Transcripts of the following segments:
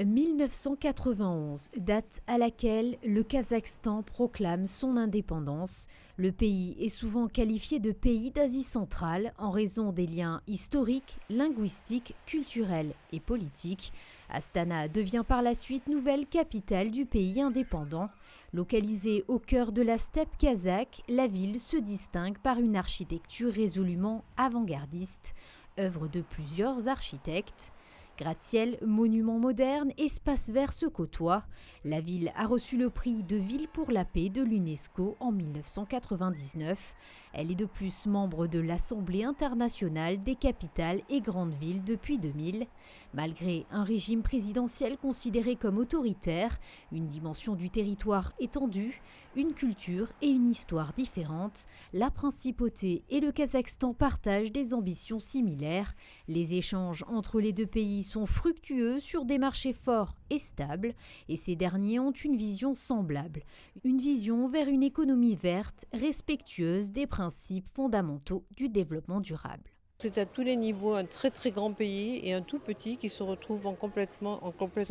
1991, date à laquelle le Kazakhstan proclame son indépendance. Le pays est souvent qualifié de pays d'Asie centrale en raison des liens historiques, linguistiques, culturels et politiques. Astana devient par la suite nouvelle capitale du pays indépendant. Localisée au cœur de la steppe kazakh, la ville se distingue par une architecture résolument avant-gardiste, œuvre de plusieurs architectes. Gratte-ciel, monuments modernes, espaces verts se côtoient. La ville a reçu le prix de Ville pour la paix de l'UNESCO en 1999. Elle est de plus membre de l'Assemblée internationale des capitales et grandes villes depuis 2000. Malgré un régime présidentiel considéré comme autoritaire, une dimension du territoire étendue, une culture et une histoire différentes, la principauté et le Kazakhstan partagent des ambitions similaires. Les échanges entre les deux pays sont fructueux sur des marchés forts et stables, et ces derniers ont une vision semblable, une vision vers une économie verte, respectueuse des principes fondamentaux du développement durable. C'est à tous les niveaux un très très grand pays et un tout petit qui se retrouve en complète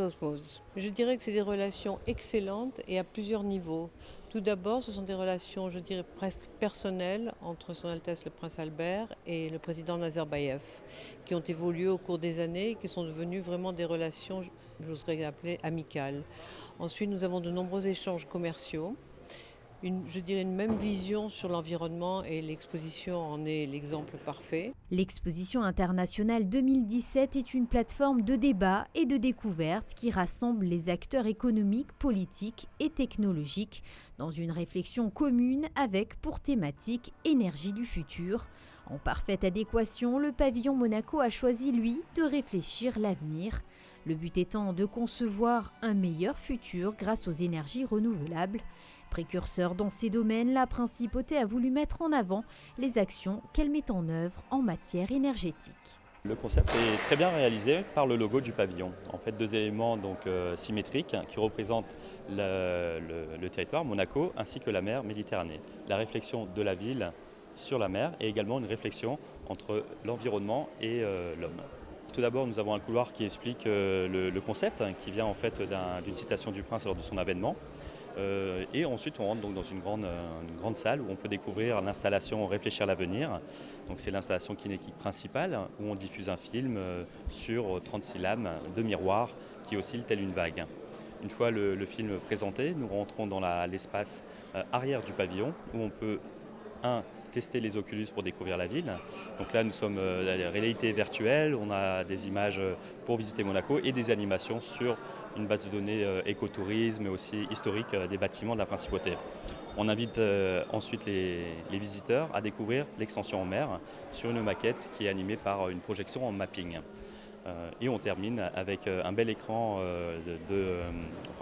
osmose. Je dirais que c'est des relations excellentes et à plusieurs niveaux. Tout d'abord, ce sont des relations, je dirais, presque personnelles entre Son Altesse le Prince Albert et le président Nazarbayev, qui ont évolué au cours des années et qui sont devenues vraiment des relations, j'oserais appeler, amicales. Ensuite, nous avons de nombreux échanges commerciaux. Je dirais une même vision sur l'environnement et l'exposition en est l'exemple parfait. L'exposition internationale 2017 est une plateforme de débat et de découverte qui rassemble les acteurs économiques, politiques et technologiques dans une réflexion commune avec pour thématique énergie du futur. En parfaite adéquation, le pavillon Monaco a choisi, lui, de réfléchir l'avenir. Le but étant de concevoir un meilleur futur grâce aux énergies renouvelables. Précurseur dans ces domaines, la principauté a voulu mettre en avant les actions qu'elle met en œuvre en matière énergétique. Le concept est très bien réalisé par le logo du pavillon. En fait, deux éléments symétriques qui représentent le territoire, Monaco, ainsi que la mer Méditerranée. La réflexion de la ville sur la mer et également une réflexion entre l'environnement et l'homme. Tout d'abord, nous avons un couloir qui explique le concept, qui vient en fait d'une citation du prince lors de son avènement. Et ensuite, on rentre donc dans une grande salle où on peut découvrir l'installation Réfléchir l'avenir. Donc, c'est l'installation kinétique principale où on diffuse un film sur 36 lames de miroirs qui oscillent telle une vague. Une fois le film présenté, nous rentrons dans l'espace arrière du pavillon où on peut tester les Oculus pour découvrir la ville. Donc là, nous sommes à la réalité virtuelle, on a des images pour visiter Monaco et des animations sur une base de données écotourisme mais aussi historique des bâtiments de la principauté. On invite ensuite les visiteurs à découvrir l'extension en mer sur une maquette qui est animée par une projection en mapping. Et on termine avec un bel écran,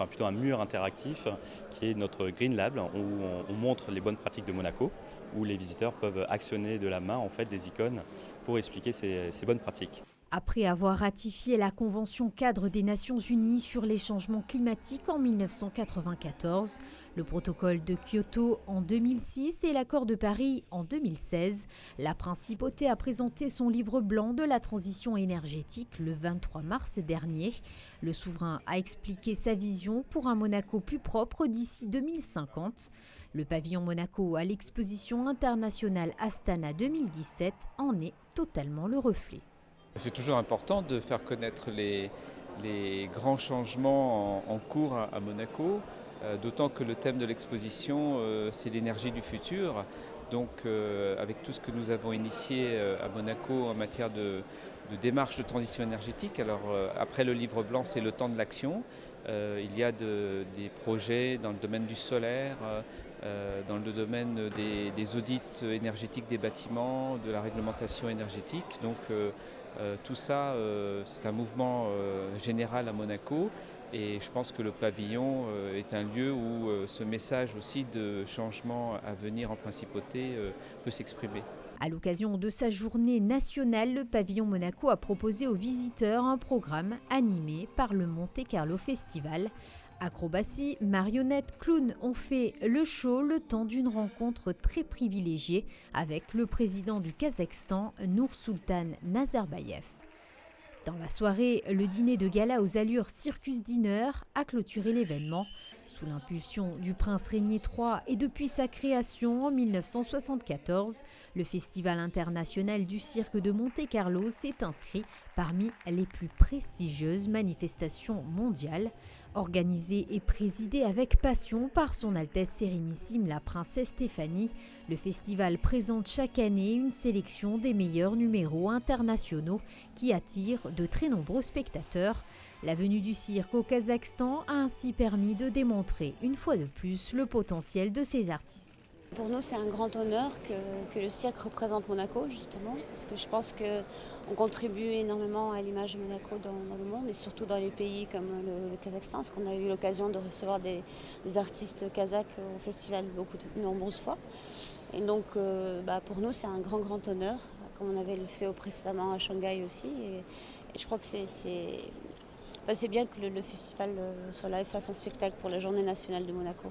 plutôt un mur interactif qui est notre Green Lab où on montre les bonnes pratiques de Monaco, où les visiteurs peuvent actionner de la main en fait, des icônes pour expliquer ces bonnes pratiques. Après avoir ratifié la Convention cadre des Nations Unies sur les changements climatiques en 1994, le protocole de Kyoto en 2006 et l'accord de Paris en 2016, la principauté a présenté son livre blanc de la transition énergétique le 23 mars dernier. Le souverain a expliqué sa vision pour un Monaco plus propre d'ici 2050. Le pavillon Monaco à l'exposition internationale Astana 2017 en est totalement le reflet. C'est toujours important de faire connaître les grands changements en cours à Monaco, d'autant que le thème de l'exposition, c'est l'énergie du futur. Donc avec tout ce que nous avons initié à Monaco en matière de démarche de transition énergétique, alors après le livre blanc, c'est le temps de l'action. Il y a des projets dans le domaine du solaire, dans le domaine des audits énergétiques des bâtiments, de la réglementation énergétique. Donc tout ça, c'est un mouvement général à Monaco et je pense que le pavillon est un lieu où ce message aussi de changement à venir en principauté peut s'exprimer. À l'occasion de sa journée nationale, le pavillon Monaco a proposé aux visiteurs un programme animé par le Monte Carlo Festival. Acrobatie, marionnettes, clowns ont fait le show le temps d'une rencontre très privilégiée avec le président du Kazakhstan, Nursultan Nazarbayev. Dans la soirée, le dîner de gala aux allures circus dinner a clôturé l'événement. Sous l'impulsion du prince Régnier III et depuis sa création en 1974, le Festival international du cirque de Monte-Carlo s'est inscrit parmi les plus prestigieuses manifestations mondiales. Organisé et présidé avec passion par son Altesse Sérénissime la princesse Stéphanie, le festival présente chaque année une sélection des meilleurs numéros internationaux qui attirent de très nombreux spectateurs. La venue du cirque au Kazakhstan a ainsi permis de démontrer une fois de plus le potentiel de ces artistes. Pour nous, c'est un grand honneur que le cirque représente Monaco, justement, parce que je pense qu'on contribue énormément à l'image de Monaco dans le monde, et surtout dans les pays comme le Kazakhstan, parce qu'on a eu l'occasion de recevoir des artistes kazakhs au festival de nombreuses fois. Et donc, pour nous, c'est un grand honneur, comme on avait fait précédemment à Shanghai aussi. Et je crois que c'est bien que le festival soit là et fasse un spectacle pour la journée nationale de Monaco.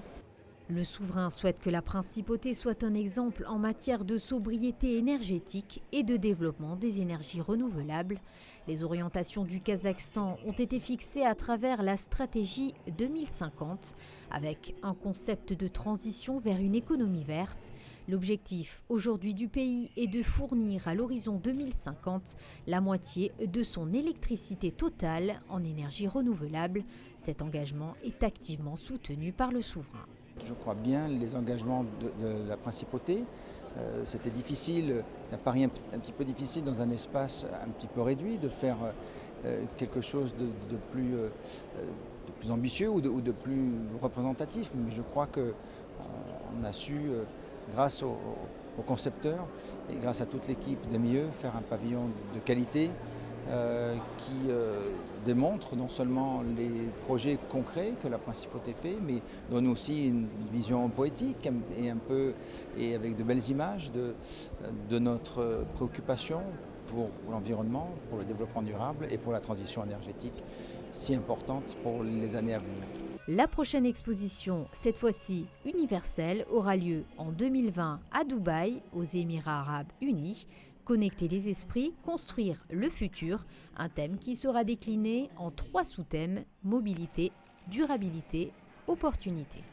Le souverain souhaite que la principauté soit un exemple en matière de sobriété énergétique et de développement des énergies renouvelables. Les orientations du Kazakhstan ont été fixées à travers la stratégie 2050, avec un concept de transition vers une économie verte. L'objectif aujourd'hui du pays est de fournir à l'horizon 2050 la moitié de son électricité totale en énergie renouvelable. Cet engagement est activement soutenu par le souverain. Je crois bien les engagements de la principauté. C'était difficile, c'est un pari un petit peu difficile dans un espace un petit peu réduit de faire quelque chose de plus ambitieux ou de plus représentatif. Mais je crois qu'on a su, grâce aux concepteurs et grâce à toute l'équipe d'MIE, faire un pavillon de qualité qui démontre non seulement les projets concrets que la principauté fait, mais donne aussi une vision poétique et avec de belles images de notre préoccupation pour l'environnement, pour le développement durable et pour la transition énergétique si importante pour les années à venir. La prochaine exposition, cette fois-ci universelle, aura lieu en 2020 à Dubaï, aux Émirats arabes unis. Connecter les esprits, construire le futur, un thème qui sera décliné en 3 sous-thèmes: mobilité, durabilité, opportunité.